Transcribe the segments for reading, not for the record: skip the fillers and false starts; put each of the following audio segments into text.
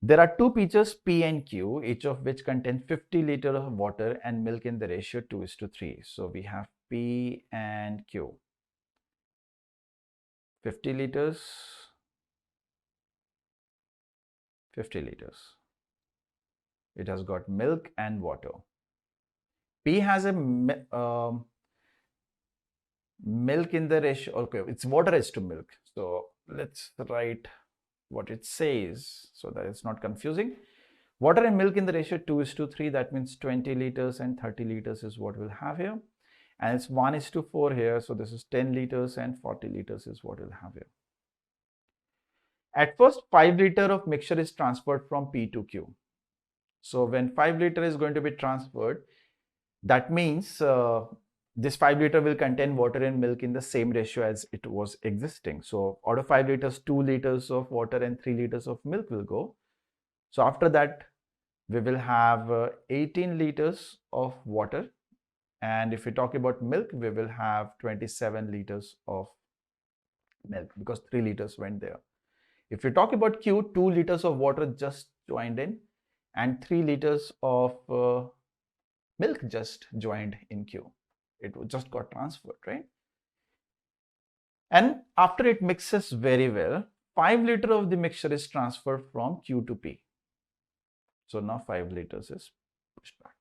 There are two pitchers P and Q, each of which contain 50 liters of water and milk in the ratio 2:3. So we have P and Q. 50 liters, 50 liters. It has got milk and water. P has a milk in the ratio, okay, it's water is to milk. So let's write what it says so that it's not confusing. Water and milk in the ratio 2:3, that means 20 liters and 30 liters is what we'll have here. And it's 1:4 here, so this is 10 liters and 40 liters is what we'll have here. At first, 5 liter of mixture is transferred from P to Q. So when 5 liter is going to be transferred, that means this 5 liter will contain water and milk in the same ratio as it was existing. So out of 5 liters, 2 liters of water and 3 liters of milk will go. So after that, we will have 18 liters of water. And if we talk about milk, we will have 27 liters of milk because 3 liters went there. If we talk about Q, 2 liters of water just joined in and 3 liters of milk just joined in Q. It just got transferred, right? And after it mixes very well, 5 liters of the mixture is transferred from Q to P. So now 5 liters is pushed back.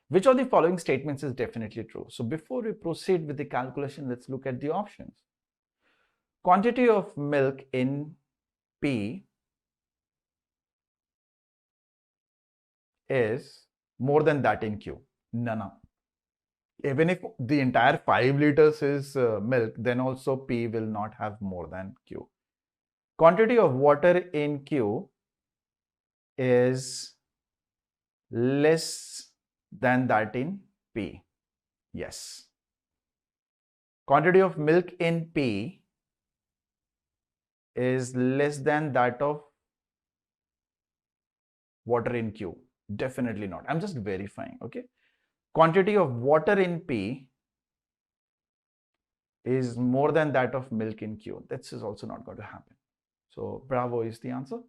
Which of the following statements is definitely true? So before we proceed with the calculation, let's look at the options. Quantity of milk in P is more than that in Q. No. Even if the entire 5 liters is milk, then also P will not have more than Q. Quantity of water in Q is less than that in P. Yes. Quantity of milk in P is less than that of water in Q. Definitely not. I'm just verifying, okay? Quantity of water in P is more than that of milk in Q. This is also not going to happen. So bravo is the answer.